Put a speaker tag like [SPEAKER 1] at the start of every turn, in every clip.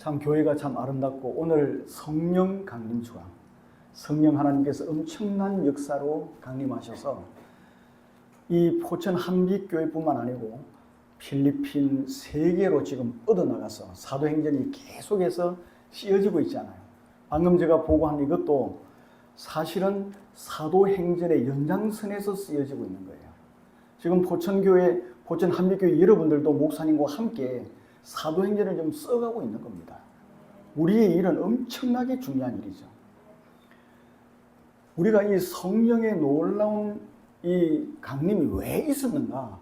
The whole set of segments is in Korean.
[SPEAKER 1] 참 교회가 참 아름답고 오늘 성령 강림 주간, 성령 하나님께서 엄청난 역사로 강림하셔서 이 포천 한빛교회뿐만 아니고 필리핀 세계로 지금 얻어나가서 사도행전이 계속해서 씌어지고 있잖아요. 방금 제가 보고한 이것도 사실은 사도행전의 연장선에서 쓰여지고 있는 거예요. 지금 포천교회, 포천 한빛교회 여러분들도 목사님과 함께 사도행전을 좀 써가고 있는 겁니다. 우리의 일은 엄청나게 중요한 일이죠. 우리가 이 성령의 놀라운 이 강림이 왜 있었는가?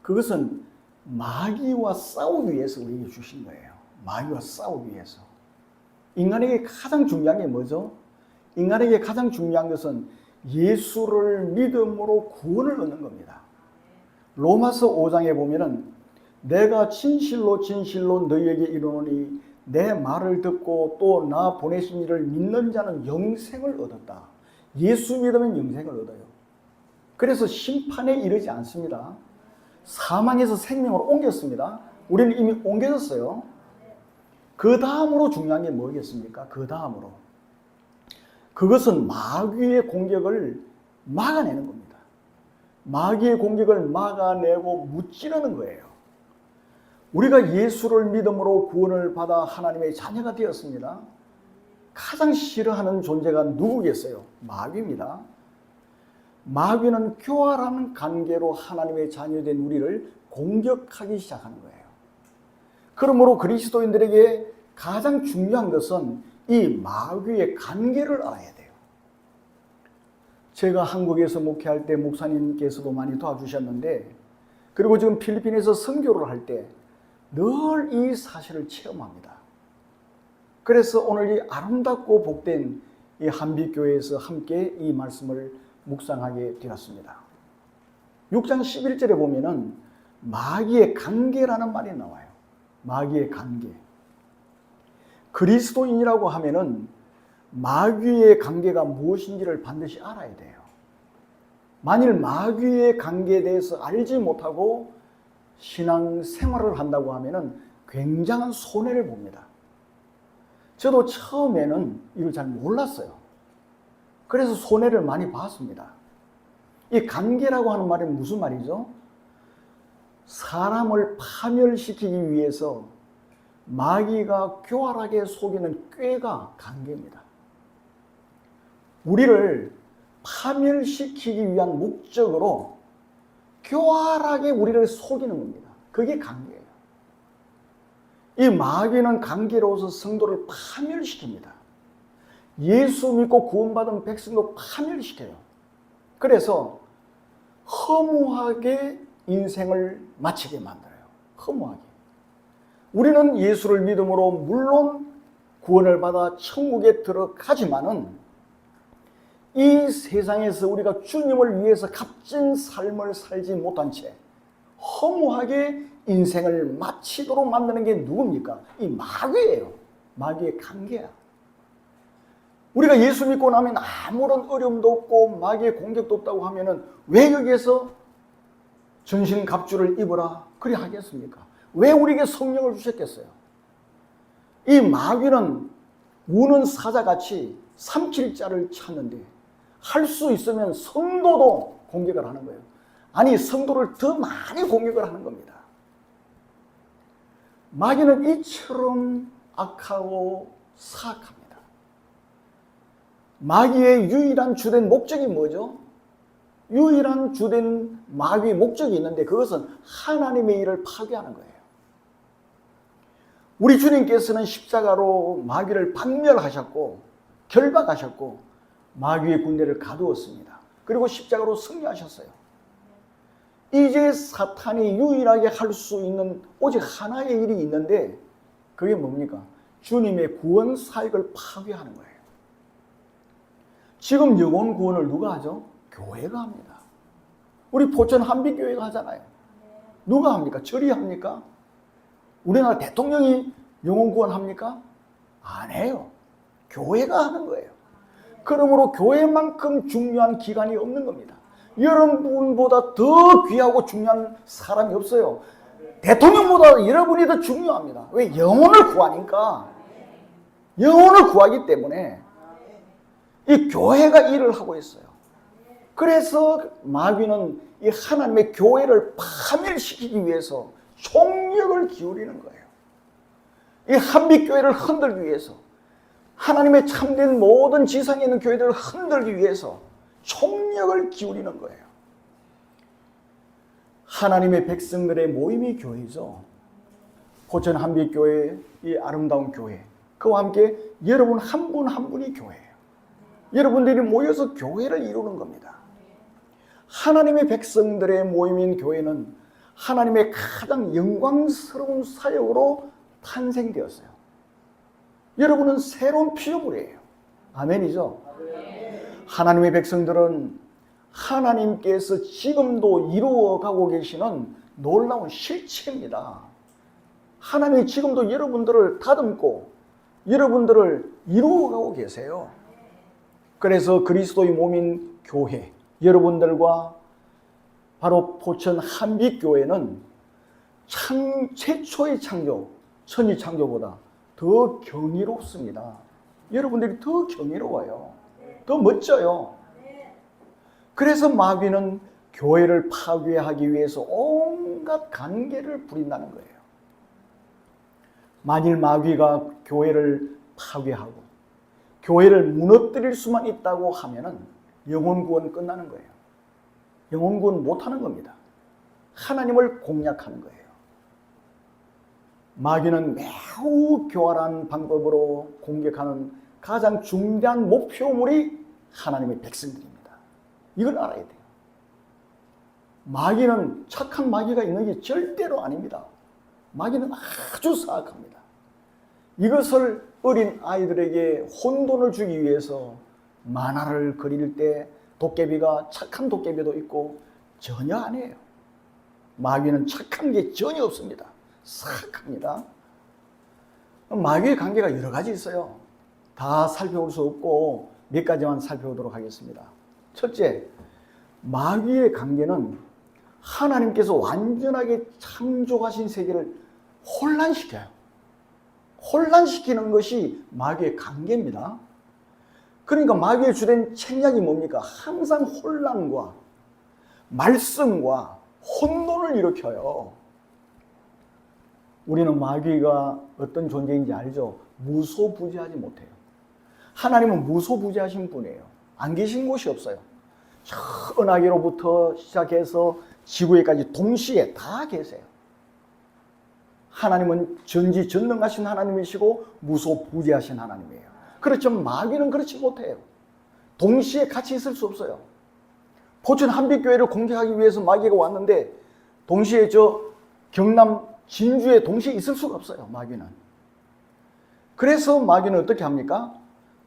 [SPEAKER 1] 그것은 마귀와 싸우기 위해서 우리에게 주신 거예요. 마귀와 싸우기 위해서. 인간에게 가장 중요한 게 뭐죠? 인간에게 가장 중요한 것은 예수를 믿음으로 구원을 얻는 겁니다. 로마서 5장에 보면은 내가 진실로 진실로 너희에게 이르노니 내 말을 듣고 또 나 보내신 이를 믿는 자는 영생을 얻었다. 예수 믿으면 영생을 얻어요. 그래서 심판에 이르지 않습니다. 사망에서 생명으로 옮겼습니다. 우리는 이미 옮겨졌어요. 그 다음으로 중요한 게 뭐겠습니까? 그 다음으로. 그것은 마귀의 공격을 막아내는 겁니다. 마귀의 공격을 막아내고 무찌르는 거예요. 우리가 예수를 믿음으로 구원을 받아 하나님의 자녀가 되었습니다. 가장 싫어하는 존재가 누구겠어요? 마귀입니다. 마귀는 교활한 관계로 하나님의 자녀된 우리를 공격하기 시작하는 거예요. 그러므로 그리스도인들에게 가장 중요한 것은 이 마귀의 관계를 알아야 돼요. 제가 한국에서 목회할 때 목사님께서도 많이 도와주셨는데, 그리고 지금 필리핀에서 선교를 할 때 늘 이 사실을 체험합니다. 그래서 오늘 이 아름답고 복된 이 한빛교회에서 함께 이 말씀을 묵상하게 되었습니다. 6장 11절에 보면은 마귀의 관계라는 말이 나와요. 마귀의 관계. 그리스도인이라고 하면은 마귀의 관계가 무엇인지를 반드시 알아야 돼요. 만일 마귀의 관계에 대해서 알지 못하고 신앙 생활을 한다고 하면은 굉장한 손해를 봅니다. 저도 처음에는 이걸 잘 몰랐어요. 그래서 손해를 많이 봤습니다. 이 관계라고 하는 말은 무슨 말이죠? 사람을 파멸시키기 위해서 마귀가 교활하게 속이는 꾀가 관계입니다. 우리를 파멸시키기 위한 목적으로 교활하게 우리를 속이는 겁니다. 그게 관계예요. 이 마귀는 관계로서 성도를 파멸시킵니다. 예수 믿고 구원받은 백성도 파멸시켜요. 그래서 허무하게 인생을 마치게 만들어요. 허무하게. 우리는 예수를 믿음으로 물론 구원을 받아 천국에 들어가지만은 이 세상에서 우리가 주님을 위해서 값진 삶을 살지 못한 채 허무하게 인생을 마치도록 만드는 게 누굽니까? 이 마귀예요. 마귀의 관계야. 우리가 예수 믿고 나면 아무런 어려움도 없고 마귀의 공격도 없다고 하면은 왜 여기에서 전신갑주를 입으라 그리 하겠습니까? 왜 우리에게 성령을 주셨겠어요? 이 마귀는 우는 사자같이 삼킬 자를 찾는데 할 수 있으면 성도도 공격을 하는 거예요. 아니, 성도를 더 많이 공격을 하는 겁니다. 마귀는 이처럼 악하고 사악합니다. 마귀의 유일한 주된 목적이 뭐죠? 유일한 주된 마귀의 목적이 있는데 그것은 하나님의 일을 파괴하는 거예요. 우리 주님께서는 십자가로 마귀를 박멸하셨고 결박하셨고 마귀의 군대를 가두었습니다. 그리고 십자가로 승리하셨어요. 이제 사탄이 유일하게 할 수 있는 오직 하나의 일이 있는데 그게 뭡니까? 주님의 구원 사역을 파괴하는 거예요. 지금 영혼 구원을 누가 하죠? 교회가 합니다. 우리 포천 한빛교회가 하잖아요. 누가 합니까? 절이 합니까? 우리나라 대통령이 영혼 구원합니까? 안 해요. 교회가 하는 거예요. 그러므로 교회만큼 중요한 기관이 없는 겁니다. 여러분보다 더 귀하고 중요한 사람이 없어요. 대통령보다 여러분이 더 중요합니다. 왜? 영혼을 구하니까. 영혼을 구하기 때문에 이 교회가 일을 하고 있어요. 그래서 마귀는 이 하나님의 교회를 파멸시키기 위해서 총력을 기울이는 거예요. 이 한빛교회를 흔들기 위해서, 하나님의 참된 모든 지상에 있는 교회들을 흔들기 위해서 총력을 기울이는 거예요. 하나님의 백성들의 모임이 교회죠. 포천 한빛교회, 이 아름다운 교회, 그와 함께 여러분 한 분 한 분이 교회예요. 여러분들이 모여서 교회를 이루는 겁니다. 하나님의 백성들의 모임인 교회는 하나님의 가장 영광스러운 사역으로 탄생되었어요. 여러분은 새로운 피조물이에요. 아멘이죠? 하나님의 백성들은 하나님께서 지금도 이루어가고 계시는 놀라운 실체입니다. 하나님이 지금도 여러분들을 다듬고 여러분들을 이루어가고 계세요. 그래서 그리스도의 몸인 교회, 여러분들과 바로 포천 한빛교회는 최초의 창조, 천지 창조보다 더 경이롭습니다. 여러분들이 더 경이로워요. 더 멋져요. 그래서 마귀는 교회를 파괴하기 위해서 온갖 관계를 부린다는 거예요. 만일 마귀가 교회를 파괴하고 교회를 무너뜨릴 수만 있다고 하면은 영혼 구원 끝나는 거예요. 영혼 구원 못하는 겁니다. 하나님을 공략하는 거예요. 마귀는 매우 교활한 방법으로 공격하는 가장 중대한 목표물이 하나님의 백성들입니다. 이걸 알아야 돼요. 마귀는 착한 마귀가 있는 게 절대로 아닙니다. 마귀는 아주 사악합니다. 이것을 어린 아이들에게 혼돈을 주기 위해서 만화를 그릴 때 도깨비가 착한 도깨비도 있고 전혀 아니에요. 마귀는 착한 게 전혀 없습니다. 사악합니다. 마귀의 관계가 여러 가지 있어요. 다 살펴볼 수 없고 몇 가지만 살펴보도록 하겠습니다. 첫째, 마귀의 관계는 하나님께서 완전하게 창조하신 세계를 혼란시켜요. 혼란시키는 것이 마귀의 관계입니다. 그러니까 마귀의 주된 책략이 뭡니까? 항상 혼란과 말썽과 혼돈을 일으켜요. 우리는 마귀가 어떤 존재인지 알죠? 무소부지하지 못해요. 하나님은 무소부지하신 분이에요. 안 계신 곳이 없어요. 천하계로부터 시작해서 지구에까지 동시에 다 계세요. 하나님은 전지전능하신 하나님이시고 무소부지하신 하나님이에요. 그렇지만 마귀는 그렇지 못해요. 동시에 같이 있을 수 없어요. 포천 한빛교회를 공격하기 위해서 마귀가 왔는데 동시에 저 경남 진주에 동시에 있을 수가 없어요. 마귀는. 그래서 마귀는 어떻게 합니까?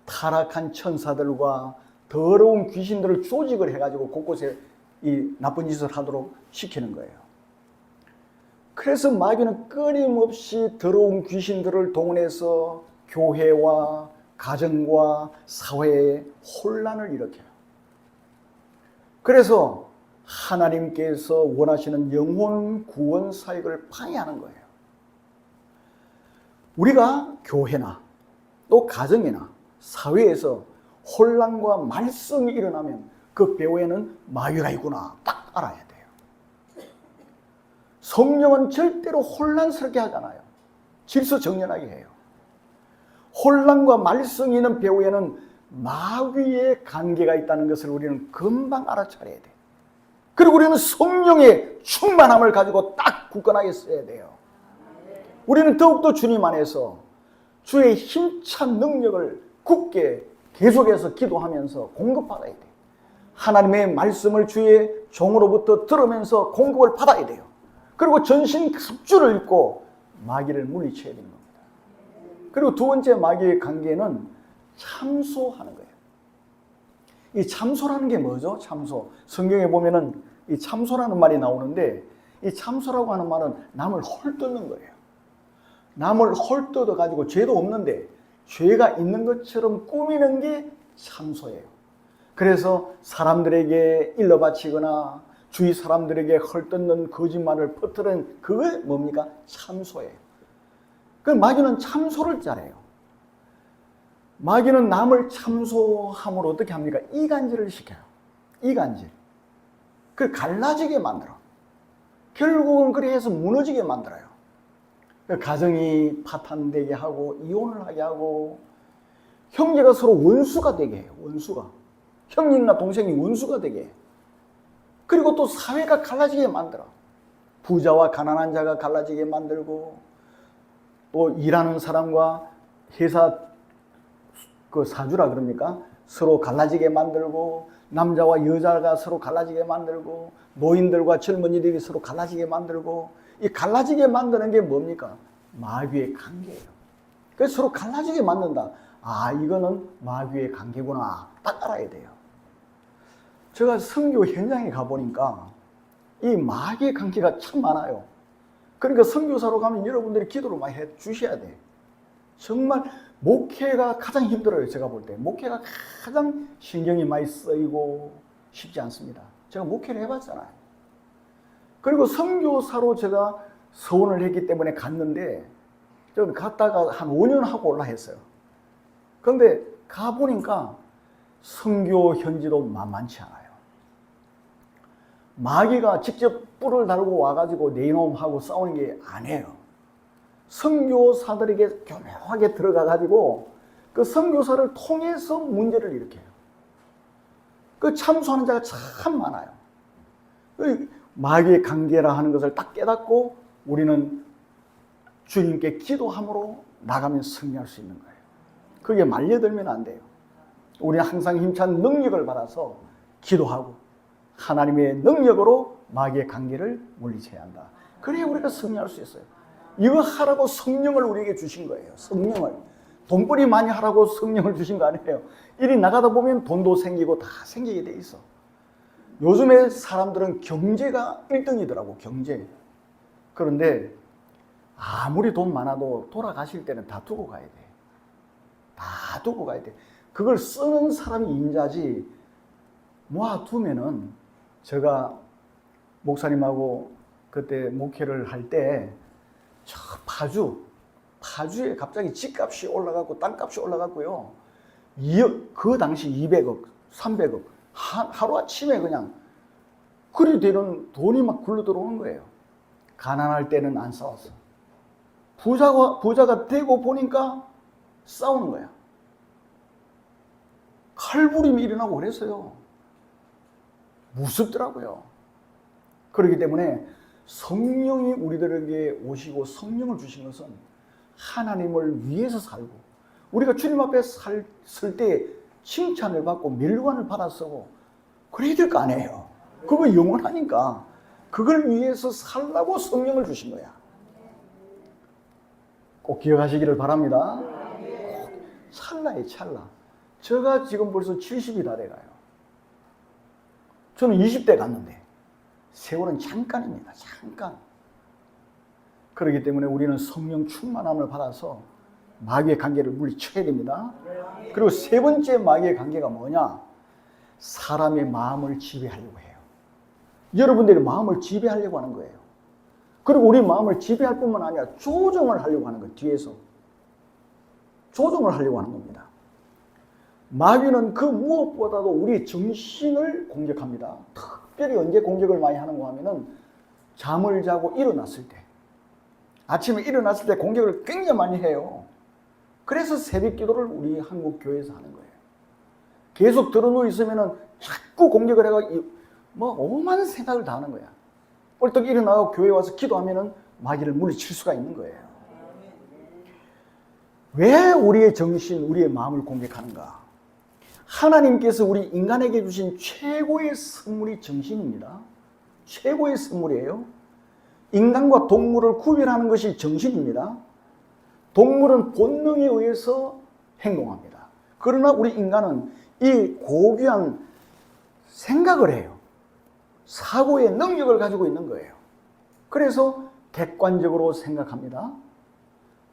[SPEAKER 1] 타락한 천사들과 더러운 귀신들을 조직을 해가지고 곳곳에 이 나쁜 짓을 하도록 시키는 거예요. 그래서 마귀는 끊임없이 더러운 귀신들을 동원해서 교회와 가정과 사회에 혼란을 일으켜요. 그래서 하나님께서 원하시는 영혼 구원 사역을 방해하는 거예요. 우리가 교회나 또 가정이나 사회에서 혼란과 말썽이 일어나면 그 배후에는 마귀가 있구나 딱 알아야 돼요. 성령은 절대로 혼란스럽게 하잖아요. 질서정연하게 해요. 혼란과 말썽이 있는 배후에는 마귀의 관계가 있다는 것을 우리는 금방 알아차려야 돼요. 그리고 우리는 성령의 충만함을 가지고 딱 굳건하게 써야 돼요. 우리는 더욱더 주님 안에서 주의 힘찬 능력을 굳게 계속해서 기도하면서 공급받아야 돼요. 하나님의 말씀을 주의 종으로부터 들으면서 공급을 받아야 돼요. 그리고 전신 갑주를 입고 마귀를 물리쳐야 되는 겁니다. 그리고 두 번째 마귀의 관계는 참소하는 거예요. 이 참소라는 게 뭐죠? 참소. 성경에 보면은 이 참소라는 말이 나오는데 이 참소라고 하는 말은 남을 헐뜯는 거예요. 남을 헐뜯어 가지고 죄도 없는데 죄가 있는 것처럼 꾸미는 게 참소예요. 그래서 사람들에게 일러 바치거나 주위 사람들에게 헐뜯는 거짓말을 퍼뜨리는 그게 뭡니까? 참소예요. 그 마귀는 참소를 잘해요. 마귀는 남을 참소함으로 어떻게 합니까? 이간질을 시켜요. 이간질. 그 갈라지게 만들어. 결국은 그래 해서 무너지게 만들어요. 그 가정이 파탄되게 하고 이혼을 하게 하고 형제가 서로 원수가 되게 해요. 원수가. 형님과 동생이 원수가 되게 해요. 그리고 또 사회가 갈라지게 만들어. 부자와 가난한 자가 갈라지게 만들고 또 일하는 사람과 회사 그 사주라 그럽니까? 서로 갈라지게 만들고 남자와 여자가 서로 갈라지게 만들고 노인들과 젊은이들이 서로 갈라지게 만들고 이 갈라지게 만드는 게 뭡니까? 마귀의 관계예요. 그래서 서로 갈라지게 만든다. 아, 이거는 마귀의 관계구나. 딱 알아야 돼요. 제가 선교 현장에 가보니까 이 마귀의 관계가 참 많아요. 그러니까 선교사로 가면 여러분들이 기도를 많이 해 주셔야 돼. 정말 목회가 가장 힘들어요. 제가 볼 때. 목회가 가장 신경이 많이 쓰이고 쉽지 않습니다. 제가 목회를 해봤잖아요. 그리고 선교사로 제가 서원을 했기 때문에 갔는데 좀 갔다가 한 5년 하고 올라 했어요. 그런데 가보니까 선교 현지도 만만치 않아요. 마귀가 직접 뿔을 달고 와가지고 내 이놈하고 싸우는 게 아니에요. 선교사들에게 교묘하게 들어가가지고 그 선교사를 통해서 문제를 일으켜요. 그 참소하는 자가 참 많아요. 마귀의 관계라 하는 것을 딱 깨닫고 우리는 주님께 기도함으로 나가면 승리할 수 있는 거예요. 그게 말려들면 안 돼요. 우리는 항상 힘찬 능력을 받아서 기도하고 하나님의 능력으로 마귀의 관계를 물리쳐야 한다. 그래야 우리가 승리할 수 있어요. 이거 하라고 성령을 우리에게 주신 거예요. 성령을. 돈벌이 많이 하라고 성령을 주신 거 아니에요. 일이 나가다 보면 돈도 생기고 다 생기게 돼 있어. 요즘에 사람들은 경제가 1등이더라고. 경제. 그런데 아무리 돈 많아도 돌아가실 때는 다 두고 가야 돼. 다 두고 가야 돼. 그걸 쓰는 사람이 임자지 모아두면은 제가 목사님하고 그때 목회를 할 때 저 파주에 갑자기 집값이 올라갔고 땅값이 올라갔고요. 그 당시 200억, 300억 하루아침에 그냥 그리 되는 돈이 막 굴러 들어오는 거예요. 가난할 때는 안 싸웠어. 부자가 되고 보니까 싸우는 거야. 칼부림이 일어나고 그랬어요. 무섭더라고요. 그렇기 때문에 성령이 우리들에게 오시고 성령을 주신 것은 하나님을 위해서 살고 우리가 주님 앞에 설 때 칭찬을 받고 멸관을 받아서 그래야 될 거 아니에요. 그거 영원하니까 그걸 위해서 살라고 성령을 주신 거야. 꼭 기억하시기를 바랍니다. 찰나에 찰나. 제가 지금 벌써 70이 다 돼가요. 저는 20대 갔는데 세월은 잠깐입니다. 잠깐. 그렇기 때문에 우리는 성령 충만함을 받아서 마귀의 관계를 물리쳐야 됩니다. 그리고 세 번째 마귀의 관계가 뭐냐? 사람의 마음을 지배하려고 해요. 여러분들의 마음을 지배하려고 하는 거예요. 그리고 우리 마음을 지배할 뿐만 아니라 조정을 하려고 하는 거예요. 뒤에서. 조정을 하려고 하는 겁니다. 마귀는 그 무엇보다도 우리 정신을 공격합니다. 특별히 언제 공격을 많이 하는가 하면은 잠을 자고 일어났을 때, 아침에 일어났을 때 공격을 굉장히 많이 해요. 그래서 새벽 기도를 우리 한국 교회에서 하는 거예요. 계속 들어누워 있으면은 자꾸 공격을 해가지고 뭐 오만 생각을 다 하는 거야. 벌떡 일어나고 교회 와서 기도하면은 마귀를 물리칠 수가 있는 거예요. 왜 우리의 정신, 우리의 마음을 공격하는가? 하나님께서 우리 인간에게 주신 최고의 선물이 정신입니다. 최고의 선물이에요. 인간과 동물을 구별하는 것이 정신입니다. 동물은 본능에 의해서 행동합니다. 그러나 우리 인간은 이 고귀한 생각을 해요. 사고의 능력을 가지고 있는 거예요. 그래서 객관적으로 생각합니다.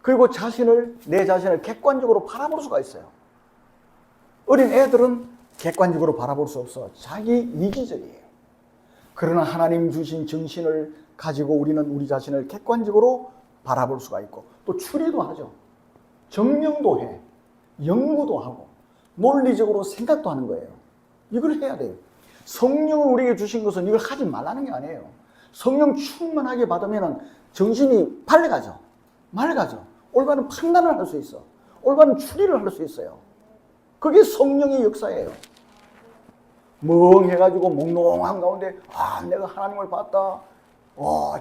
[SPEAKER 1] 그리고 내 자신을 객관적으로 바라볼 수가 있어요. 어린 애들은 객관적으로 바라볼 수 없어. 자기 이기적이에요. 그러나 하나님 주신 정신을 가지고 우리는 우리 자신을 객관적으로 바라볼 수가 있고 또 추리도 하죠. 정명도 해. 연구도 하고 논리적으로 생각도 하는 거예요. 이걸 해야 돼요. 성령을 우리에게 주신 것은 이걸 하지 말라는 게 아니에요. 성령 충만하게 받으면 정신이 밝아져. 맑아져. 올바른 판단을 할 수 있어. 올바른 추리를 할 수 있어요. 그게 성령의 역사예요. 멍해가지고 몽롱한 가운데 내가 하나님을 봤다.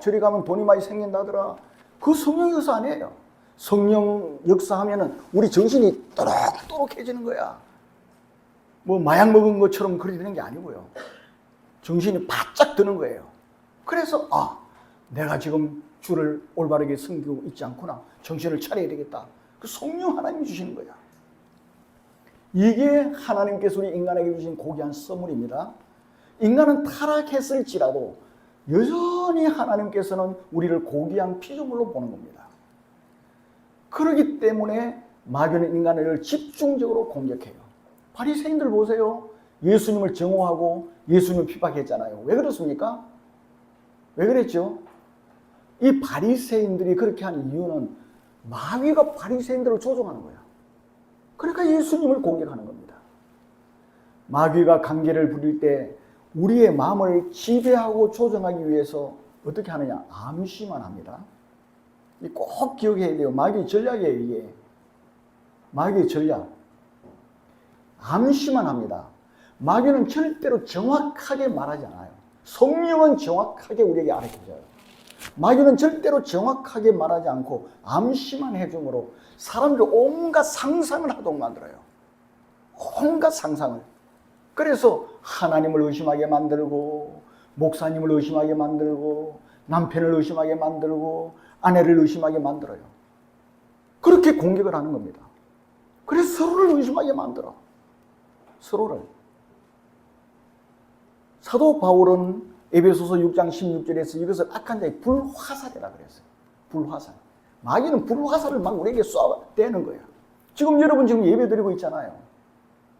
[SPEAKER 1] 저리 가면 돈이 많이 생긴다더라. 그 성령 역사 아니에요. 성령 역사하면은 우리 정신이 또록또록해지는 거야. 뭐 마약 먹은 것처럼 그리 되는 게 아니고요. 정신이 바짝 드는 거예요. 그래서 내가 지금 주를 올바르게 섬기고 있지 않구나. 정신을 차려야 되겠다. 그 성령 하나님이 주시는 거야. 이게 하나님께서 우리 인간에게 주신 고귀한 선물입니다. 인간은 타락했을지라도 여전히 하나님께서는 우리를 고귀한 피조물로 보는 겁니다. 그렇기 때문에 마귀는 인간을 집중적으로 공격해요. 바리새인들 보세요. 예수님을 정오하고 예수님을 핍박했잖아요. 왜 그렇습니까? 왜 그랬죠? 이 바리새인들이 그렇게 하는 이유는 마귀가 바리새인들을 조종하는 거야. 그러니까 예수님을 공격하는 겁니다. 마귀가 관계를 부릴 때 우리의 마음을 지배하고 조정하기 위해서 어떻게 하느냐? 암시만 합니다. 꼭 기억해야 돼요. 마귀의 전략이에요, 이게. 마귀의 전략. 암시만 합니다. 마귀는 절대로 정확하게 말하지 않아요. 성령은 정확하게 우리에게 가르쳐줘요. 마귀는 절대로 정확하게 말하지 않고 암시만 해줌으로 사람들이 온갖 상상을 하도록 만들어요. 온갖 상상을. 그래서 하나님을 의심하게 만들고 목사님을 의심하게 만들고 남편을 의심하게 만들고 아내를 의심하게 만들어요. 그렇게 공격을 하는 겁니다. 그래서 서로를 의심하게 만들어. 서로를. 사도 바울은 에베소서 6장 16절에서 이것을 악한 자의 불화살이라 그랬어요. 불화살. 마귀는 불화살을 막 우리에게 쏘아대는 거예요. 지금 여러분 지금 예배 드리고 있잖아요.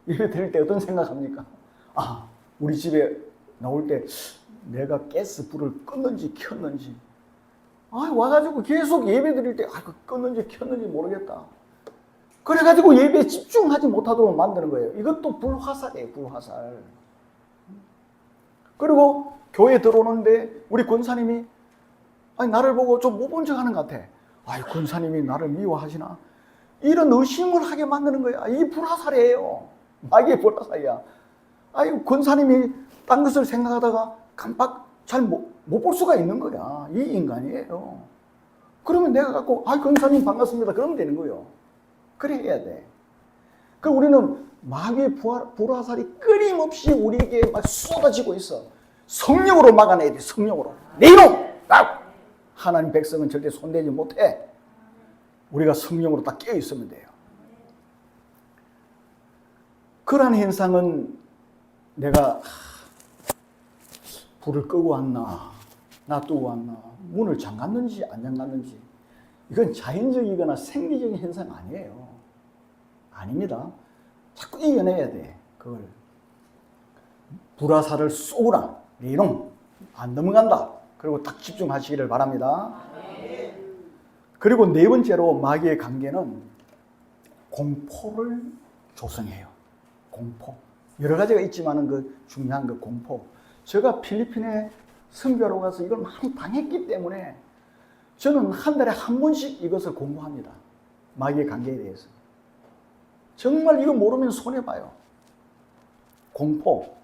[SPEAKER 1] 예배 드릴 때 어떤 생각합니까? 우리 집에 나올 때 내가 가스 불을 껐는지 켰는지 와가지고 계속 예배 드릴 때 껐는지 켰는지 모르겠다. 그래가지고 예배에 집중하지 못하도록 만드는 거예요. 이것도 불화살이에요. 불화살. 그리고 교회 들어오는데 우리 권사님이 나를 보고 좀 못 본 척 하는 것 같아. 권사님이 나를 미워하시나? 이런 의심을 하게 만드는 거야. 이게 불화살이에요. 마귀의 불화살이야. 권사님이 딴 것을 생각하다가 깜빡 잘 못 볼 수가 있는 거야. 이 인간이에요. 그러면 내가 갖고 권사님 반갑습니다. 그러면 되는 거예요. 그래 해야 돼. 우리는 마귀의 불화살이 끊임없이 우리에게 막 쏟아지고 있어. 성령으로 막아내야 돼. 성령으로. 내 이놈! 하나님 백성은 절대 손대지 못해. 우리가 성령으로 딱 깨어 있으면 돼요. 그러한 현상은 내가 불을 끄고 왔나 놔두고 왔나 문을 잠갔는지 안 잠갔는지 이건 자연적이거나 생리적인 현상 아니에요. 아닙니다. 자꾸 이겨내야 돼. 그걸. 불화살을 쏘라. 네 이놈 안 넘어간다. 그리고 딱 집중하시기를 바랍니다. 그리고 네 번째로 마귀의 관계는 공포를 조성해요. 공포. 여러 가지가 있지만 그 중요한 그 공포. 제가 필리핀에 선교하러 가서 이걸 많이 당했기 때문에 저는 한 달에 한 번씩 이것을 공부합니다. 마귀의 관계에 대해서. 정말 이거 모르면 손해봐요. 공포.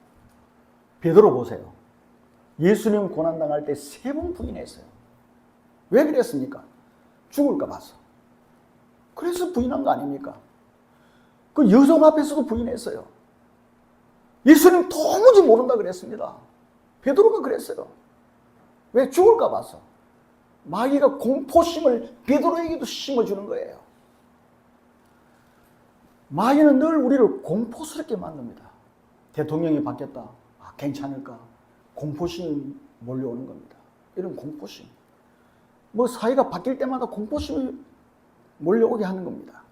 [SPEAKER 1] 베드로 보세요. 예수님 고난당할 때 3번 부인했어요. 왜 그랬습니까? 죽을까 봐서. 그래서 부인한 거 아닙니까? 그 여성 앞에서도 부인했어요. 예수님 도무지 모른다 그랬습니다. 베드로가 그랬어요. 왜? 죽을까 봐서. 마귀가 공포심을 베드로에게도 심어주는 거예요. 마귀는 늘 우리를 공포스럽게 만듭니다. 대통령이 바뀌었다. 괜찮을까? 공포심이 몰려오는 겁니다. 이런 공포심. 사회가 바뀔 때마다 공포심이 몰려오게 하는 겁니다.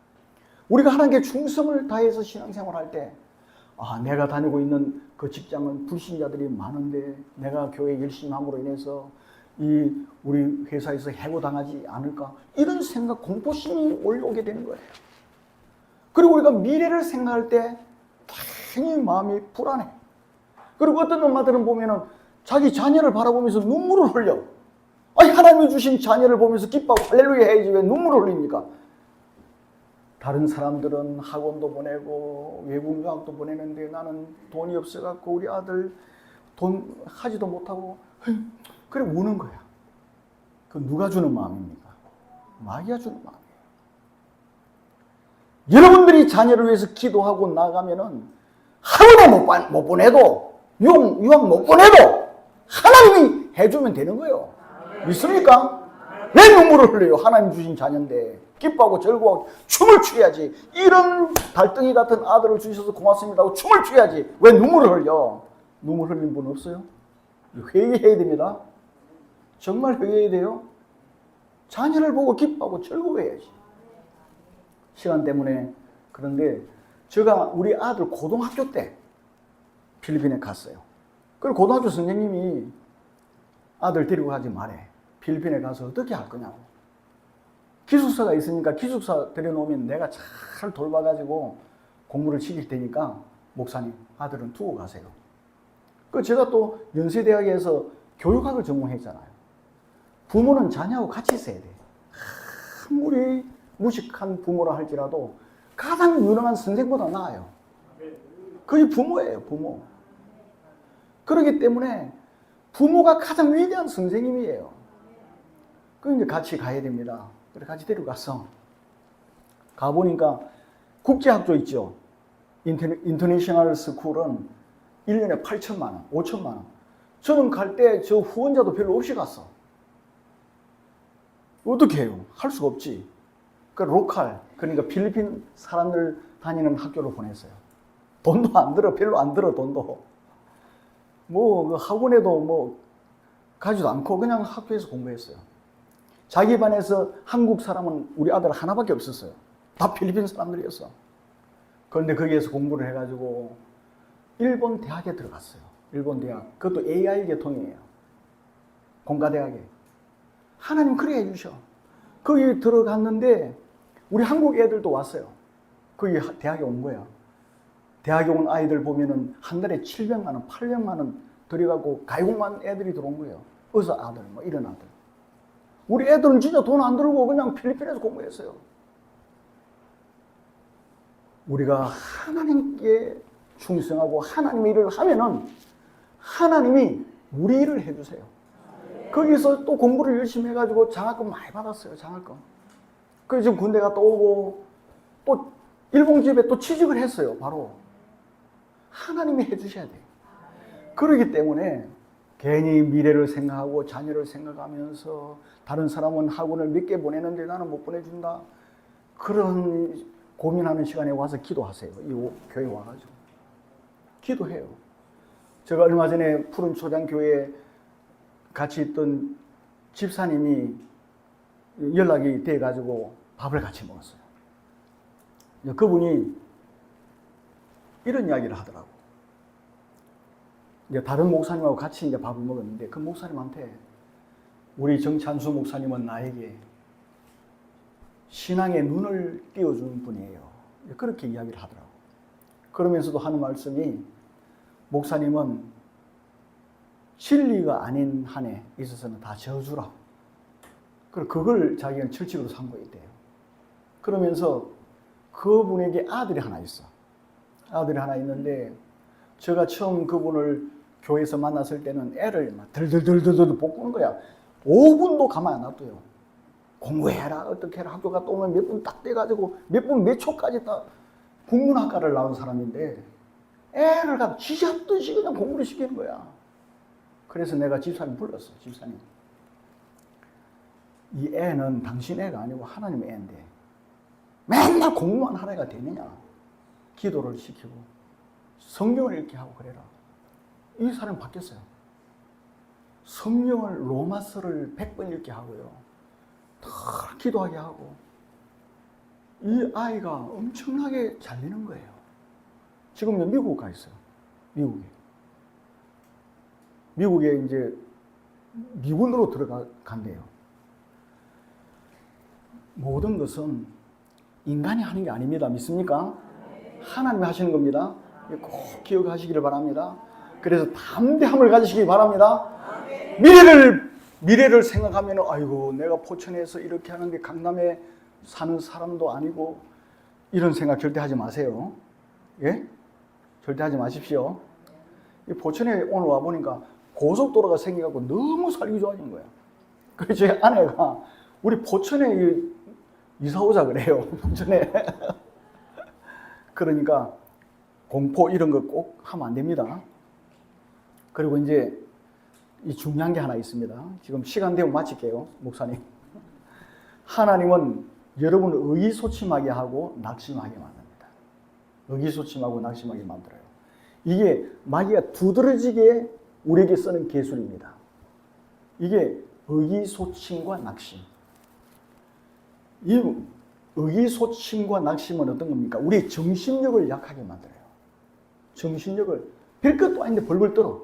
[SPEAKER 1] 우리가 하나님께 충성을 다해서 신앙생활할 때 내가 다니고 있는 그 직장은 불신자들이 많은데 내가 교회 열심히 함으로 인해서 우리 회사에서 해고당하지 않을까? 이런 생각, 공포심이 올라오게 되는 거예요. 그리고 우리가 미래를 생각할 때 괜히 마음이 불안해. 그리고 어떤 엄마들은 보면은 자기 자녀를 바라보면서 눈물을 흘려. 아니, 하나님이 주신 자녀를 보면서 기뻐하고 할렐루야 해야지 왜 눈물을 흘립니까? 다른 사람들은 학원도 보내고 외국 유학도 보내는데 나는 돈이 없어갖고 우리 아들 돈 하지도 못하고 그래 우는 거야. 그 누가 주는 마음입니까? 마귀가 주는 마음이에요. 여러분들이 자녀를 위해서 기도하고 나가면은 학원에 못 보내도 유학 못 보내도 하나님이 해주면 되는 거예요. 믿습니까? 왜 눈물을 흘려요? 하나님 주신 자녀인데 기뻐하고 즐거워하고 춤을 추야지. 이런 달덩이 같은 아들을 주셔서 고맙습니다 하고 춤을 추야지. 왜 눈물을 흘려? 눈물 흘린 분 없어요? 회개해야 됩니다. 정말 회개해야 돼요. 자녀를 보고 기뻐하고 즐거워해야지. 시간 때문에. 그런데 제가 우리 아들 고등학교 때 필리핀에 갔어요. 그리고 고등학교 선생님이 아들 데리고 가지 말해. 필리핀에 가서 어떻게 할 거냐고. 기숙사가 있으니까 기숙사 데려놓으면 내가 잘 돌봐가지고 공부를 시킬 테니까 목사님 아들은 두고 가세요. 그 제가 또 연세대학에서 교육학을 전공했잖아요. 부모는 자녀하고 같이 있어야 돼. 아무리 무식한 부모라 할지라도 가장 유능한 선생보다 나아요. 그게 부모예요, 부모. 그렇기 때문에 부모가 가장 위대한 선생님이에요. 그 이제 같이 가야 됩니다. 그래 같이 데려가서 가보니까 국제학교 있죠. 인터내셔널 스쿨은 1년에 8천만 원, 5천만 원. 저는 갈 때 저 후원자도 별로 없이 갔어. 어떻게 해요? 할 수가 없지. 그 로컬, 그러니까 필리핀 사람들 다니는 학교로 보냈어요. 돈도 안 들어, 별로 안 들어, 돈도. 뭐 학원에도 뭐 가지도 않고 그냥 학교에서 공부했어요. 자기 반에서 한국 사람은 우리 아들 하나밖에 없었어요. 다 필리핀 사람들이었어. 그런데 거기에서 공부를 해가지고 일본 대학에 들어갔어요. 일본 대학. 그것도 AI 계통이에요. 공가대학에. 하나님 그래 해주셔. 거기 들어갔는데 우리 한국 애들도 왔어요. 거기 대학에 온 거야. 대학에 온 아이들 보면은 한 달에 700만 원, 800만 원 들여갖고 가용한 애들이 들어온 거예요. 의사 아들, 뭐 이런 아들. 우리 애들은 진짜 돈 안 들고 그냥 필리핀에서 공부했어요. 우리가 하나님께 충성하고 하나님의 일을 하면은 하나님이 우리 일을 해주세요. 거기서 또 공부를 열심히 해가지고 장학금 많이 받았어요. 장학금. 그래서 지금 군대 갔다 오고 또 일본 집에 또 취직을 했어요. 바로. 하나님이 해주셔야 돼요. 그렇기 때문에 괜히 미래를 생각하고 자녀를 생각하면서 다른 사람은 학원을 몇 개 보내는데 나는 못 보내준다. 그런 고민하는 시간에 와서 기도하세요. 이 교회 와가지고. 기도해요. 제가 얼마 전에 푸른 초장교회에 같이 있던 집사님이 연락이 돼가지고 밥을 같이 먹었어요. 그분이 이런 이야기를 하더라고. 이제 다른 목사님하고 같이 이제 밥을 먹었는데 그 목사님한테 우리 정찬수 목사님은 나에게 신앙의 눈을 띄워준 분이에요. 그렇게 이야기를 하더라고. 그러면서도 하는 말씀이 목사님은 진리가 아닌 한에 있어서는 다 저주라. 그걸 자기는 철칙으로 삼고 있대요. 그러면서 그분에게 아들이 하나 있어. 아들이 하나 있는데 제가 처음 그분을 교회에서 만났을 때는 애를 막 들들들들 볶는 거야. 5분도 가만 안 놔둬요. 공부해라, 어떻게 해라. 학교 갔다 오면 몇 분 딱 떼가지고 몇 분 몇 초까지 다 국문학과를 나온 사람인데 애를 갖다 쥐잡듯이 그냥 공부를 시키는 거야. 그래서 내가 집사님 불렀어. 집사님. 이 애는 당신 애가 아니고 하나님의 애인데 맨날 공부만 하는 애가 되느냐. 기도를 시키고 성경을 읽게 하고 그래라. 이 사람이 바뀌었어요. 성경을 로마서를 100번 읽게 하고요. 더 기도하게 하고 이 아이가 엄청나게 잘 되는 거예요. 지금 미국 가 있어요. 미국에. 미국에 이제 미군으로 들어간대요. 모든 것은 인간이 하는 게 아닙니다. 믿습니까? 하나님이 하시는 겁니다. 꼭 기억하시기를 바랍니다. 그래서 담대함을 가지시기 바랍니다. 미래를 생각하면 아이고 내가 포천에서 이렇게 하는데 강남에 사는 사람도 아니고 이런 생각 절대 하지 마세요. 예? 절대 하지 마십시오. 포천에 오늘 와보니까 고속도로가 생겨갖고 너무 살기 좋아진 거야. 그래서 제 아내가 우리 포천에 이사 오자 그래요. 포천에. 그러니까 공포 이런 거 꼭 하면 안 됩니다. 그리고 이제 이 중요한 게 하나 있습니다. 지금 시간 되면 마칠게요, 목사님. 하나님은 여러분을 의기소침하게 하고 낙심하게 만듭니다. 의기소침하고 낙심하게 만들어요. 이게 마귀가 두드러지게 우리에게 쓰는 기술입니다. 이게 의기소침과 낙심. 이 의기소침과 낙심은 어떤 겁니까? 우리의 정신력을 약하게 만들어요. 정신력을 별 것도 아닌데 벌벌 떨어.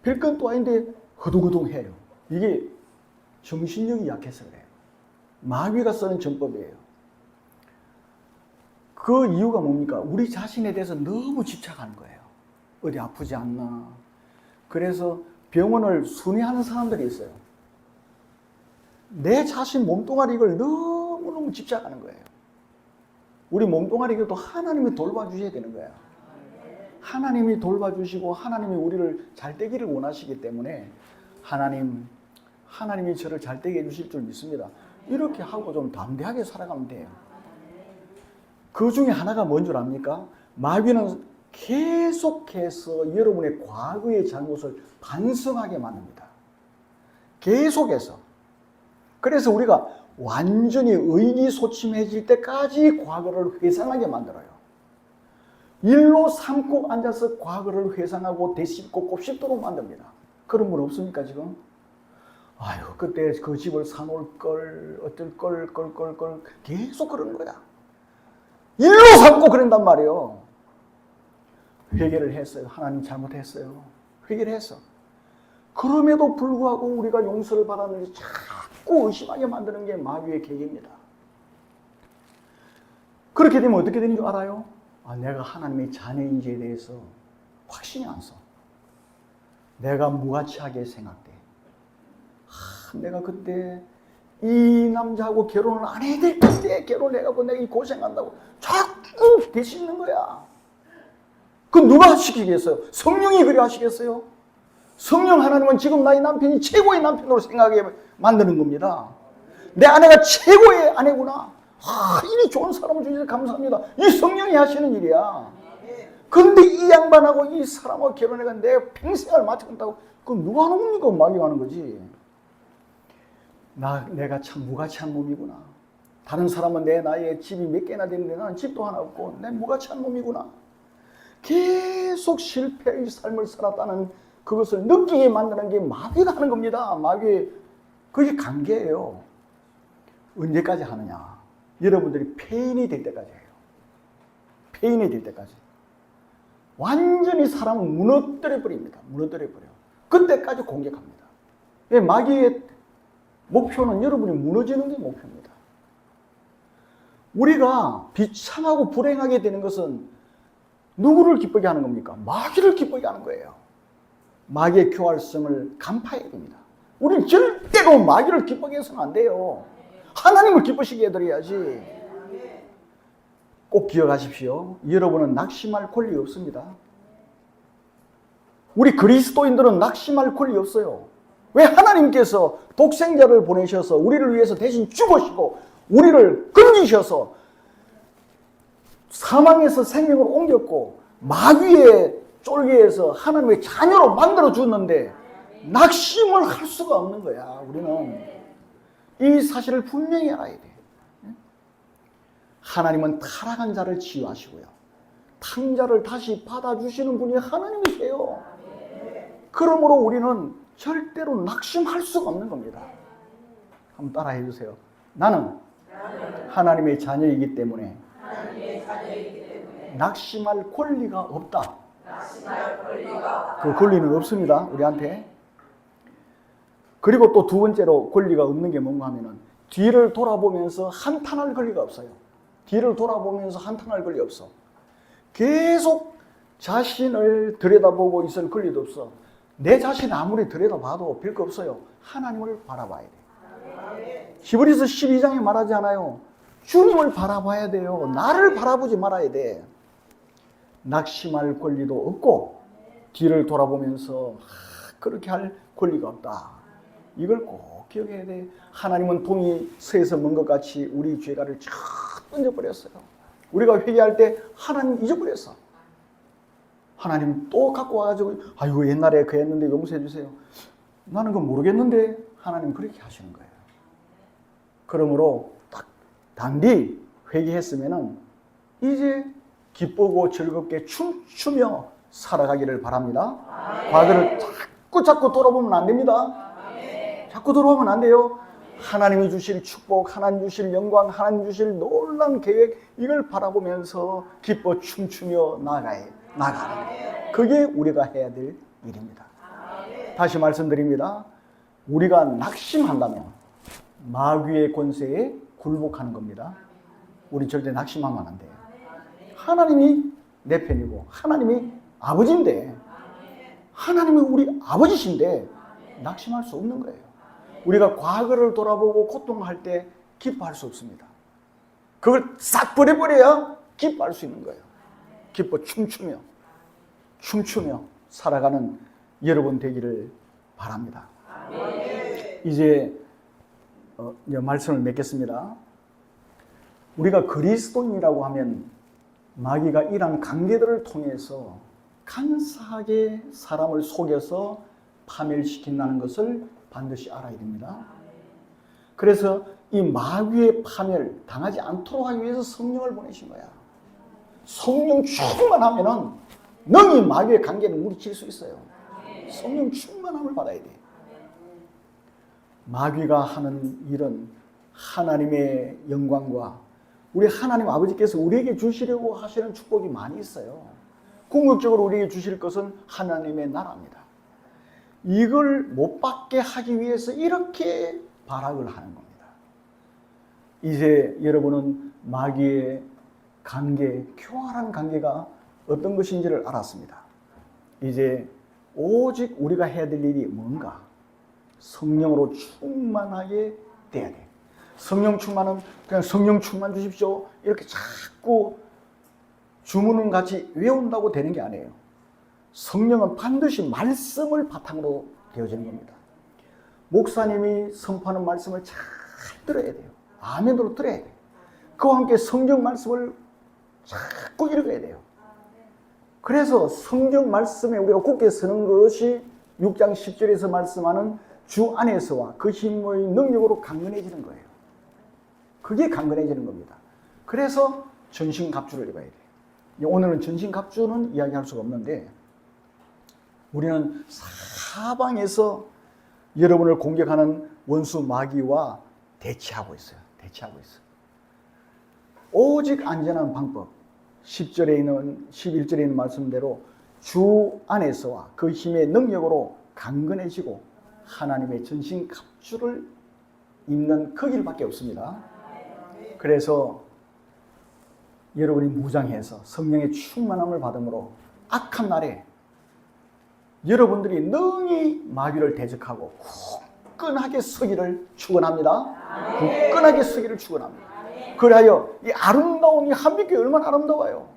[SPEAKER 1] 별 것도 아닌데 허둥허둥해요. 이게 정신력이 약해서 그래요. 마귀가 쓰는 전법이에요. 그 이유가 뭡니까? 우리 자신에 대해서 너무 집착하는 거예요. 어디 아프지 않나. 그래서 병원을 순회하는 사람들이 있어요. 내 자신 몸뚱아리 이걸 너무너무 집착하는 거예요. 우리 몸뚱아리 이것도 하나님이 돌봐주셔야 되는 거예요. 하나님이 돌봐주시고 하나님이 우리를 잘되기를 원하시기 때문에 하나님이 저를 잘되게 해주실 줄 믿습니다. 이렇게 하고 좀 담대하게 살아가면 돼요. 그 중에 하나가 뭔 줄 압니까? 마귀는 계속해서 여러분의 과거의 잘못을 반성하게 만듭니다. 계속해서. 그래서 우리가 완전히 의기소침해질 때까지 과거를 회상하게 만들어요. 일로 삼고 앉아서 과거를 회상하고 되씹고 곱씹도록 만듭니다. 그런 분 없습니까 지금? 아유 그때 그 집을 사놓을 걸 어쩔 걸 계속 그러는 거야. 일로 삼고 그런단 말이에요. 회개를 했어요. 하나님 잘못했어요. 회개를 했어. 그럼에도 불구하고 우리가 용서를 받았는데 자꾸 의심하게 만드는 게 마귀의 계기입니다. 그렇게 되면 어떻게 되는 줄 알아요? 내가 하나님의 자녀인지에 대해서 확신이 안 서. 내가 무가치하게 생각돼. 내가 그때 이 남자하고 결혼을 안 해야 될 텐데 결혼을 해갖고 내가 이 고생한다고 자꾸 되씹는 거야. 그 누가 시키겠어요? 성령이 그래 하시겠어요? 성령 하나님은 지금 나의 남편이 최고의 남편으로 생각하게 만드는 겁니다. 내 아내가 최고의 아내구나. 이리 좋은 사람을 주셔서 감사합니다. 이 성령이 하시는 일이야. 그런데 이 양반하고 이 사람하고 결혼해가 내가 평생을 맞춰간다고 그럼 누가 하는 겁니까? 마귀가 하는 거지. 내가 참 무가치한 놈이구나. 다른 사람은 내 나이에 집이 몇 개나 되는데 나는 집도 하나 없고 내 무가치한 놈이구나. 계속 실패의 삶을 살았다는 그것을 느끼게 만드는 게 마귀가 하는 겁니다. 마귀 그게 관계예요. 언제까지 하느냐? 여러분들이 폐인이 될 때까지 해요. 폐인이 될 때까지. 완전히 사람을 무너뜨려 버립니다. 무너뜨려 버려요. 그때까지 공격합니다. 마귀의 목표는 여러분이 무너지는 게 목표입니다. 우리가 비참하고 불행하게 되는 것은 누구를 기쁘게 하는 겁니까? 마귀를 기쁘게 하는 거예요. 마귀의 교활성을 간파해야 됩니다. 우리는 절대로 마귀를 기쁘게 해서는 안 돼요. 하나님을 기쁘시게 해드려야지. 꼭 기억하십시오. 여러분은 낙심할 권리 없습니다. 우리 그리스도인들은 낙심할 권리 없어요. 왜? 하나님께서 독생자를 보내셔서 우리를 위해서 대신 죽으시고 우리를 건지셔서 사망에서 생명으로 옮겼고 마귀의 쫄개에서 하나님의 자녀로 만들어 줬는데 낙심을 할 수가 없는 거야. 우리는 이 사실을 분명히 알아야 돼. 하나님은 타락한 자를 치유하시고요. 탕자를 다시 받아주시는 분이 하나님이세요. 그러므로 우리는 절대로 낙심할 수가 없는 겁니다. 한번 따라해 주세요. 나는 하나님의 자녀이기 때문에 낙심할 권리가 없다. 그 권리는 없습니다, 우리한테. 그리고 또 두 번째로 권리가 없는 게 뭔가 하면은 뒤를 돌아보면서 한탄할 권리가 없어요. 뒤를 돌아보면서 한탄할 권리 없어. 계속 자신을 들여다보고 있을 권리도 없어. 내 자신 아무리 들여다봐도 별거 없어요. 하나님을 바라봐야 돼. 히브리서 12장에 말하지 않아요? 주님을 바라봐야 돼요. 나를 바라보지 말아야 돼. 낙심할 권리도 없고 뒤를 돌아보면서 그렇게 할 권리가 없다. 이걸 꼭 기억해야 돼. 하나님은 동이 서에서 먼 것 같이 우리 죄가를 쫙 던져버렸어요. 우리가 회개할 때 하나님 잊어버렸어. 하나님 또 갖고 와가지고 아이고 옛날에 그 했는데 용서해 주세요. 나는 그거 모르겠는데 하나님 그렇게 하시는 거예요. 그러므로 딱 단디 회개했으면은 이제 기쁘고 즐겁게 춤추며 살아가기를 바랍니다. 과거를 자꾸 돌아보면 안 됩니다. 자꾸 돌아보면 안 돼요. 하나님이 주실 축복, 하나님 주실 영광, 하나님 주실 놀라운 계획, 이걸 바라보면서 기뻐 춤추며 나가는 거예요. 그게 우리가 해야 될 일입니다. 다시 말씀드립니다. 우리가 낙심한다면 마귀의 권세에 굴복하는 겁니다. 우리 절대 낙심하면 안 돼요. 하나님이 내 편이고 하나님이 아버지인데, 하나님이 우리 아버지신데 낙심할 수 없는 거예요. 우리가 과거를 돌아보고 고통할 때 기뻐할 수 없습니다. 그걸 싹 버려버려야 기뻐할 수 있는 거예요. 기뻐 춤추며 살아가는 여러분 되기를 바랍니다. 이제 말씀을 맺겠습니다. 우리가 그리스도인이라고 하면 마귀가 이러한 관계들을 통해서 간사하게 사람을 속여서 파멸시킨다는 것을 반드시 알아야 됩니다. 그래서 이 마귀의 파멸 당하지 않도록 하기 위해서 성령을 보내신 거야. 성령 충만하면은 능히 마귀의 관계를 물리칠 수 있어요. 성령 충만함을 받아야 돼. 마귀가 하는 일은 하나님의 영광과 우리 하나님 아버지께서 우리에게 주시려고 하시는 축복이 많이 있어요. 궁극적으로 우리에게 주실 것은 하나님의 나라입니다. 이걸 못 받게 하기 위해서 이렇게 발악을 하는 겁니다. 이제 여러분은 마귀의 관계, 교활한 관계가 어떤 것인지를 알았습니다. 이제 오직 우리가 해야 될 일이 뭔가? 성령으로 충만하게 돼야 돼. 성령 충만은 그냥 성령 충만 주십시오 이렇게 자꾸 주문은 같이 외운다고 되는 게 아니에요. 성령은 반드시 말씀을 바탕으로 되어지는 겁니다. 목사님이 선포하는 말씀을 잘 들어야 돼요. 아멘으로 들어야 돼요. 그와 함께 성경 말씀을 자꾸 읽어야 돼요. 그래서 성경 말씀에 우리가 굳게 서는 것이 6장 10절에서 말씀하는 주 안에서와 그 힘의 능력으로 강건해지는 거예요. 그게 강건해지는 겁니다. 그래서 전신갑주를 입어야 돼요. 오늘은 전신갑주는 이야기할 수가 없는데 우리는 사방에서 여러분을 공격하는 원수 마귀와 대치하고 있어요. 오직 안전한 방법. 10절에 있는 11절에 있는 말씀대로 주 안에서와 그 힘의 능력으로 강건해지고 하나님의 전신갑주를 입는 그 길밖에 없습니다. 그래서 여러분이 무장해서 성령의 충만함을 받음으로 악한 날에 여러분들이 능히 마귀를 대적하고 굳건하게 서기를 축원합니다. 굳건하게 서기를 축원합니다. 그래야 이 아름다운 이 한빛교회 얼마나 아름다워요.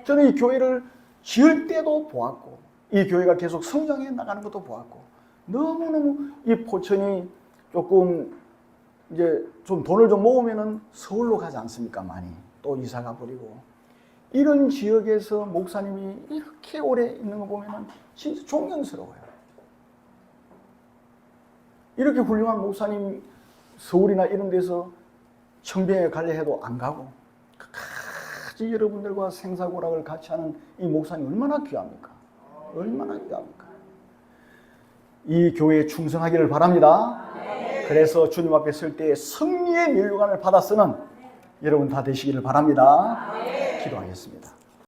[SPEAKER 1] 저는 이 교회를 지을 때도 보았고 이 교회가 계속 성장해 나가는 것도 보았고 너무너무 이 포천이 조금 이제 좀 돈을 좀 모으면은 서울로 가지 않습니까? 많이 또 이사가 버리고 이런 지역에서 목사님이 이렇게 오래 있는 거 보면은 진짜 존경스러워요. 이렇게 훌륭한 목사님 서울이나 이런 데서 청병에 갈래 해도 안 가고 끝까지 여러분들과 생사고락을 같이 하는 이 목사님 얼마나 귀합니까? 얼마나 귀합니까? 이 교회에 충성하기를 바랍니다. 그래서 주님 앞에 설 때 승리의 면류관을 받아 쓰는 여러분 다 되시기를 바랍니다. 기도하겠습니다.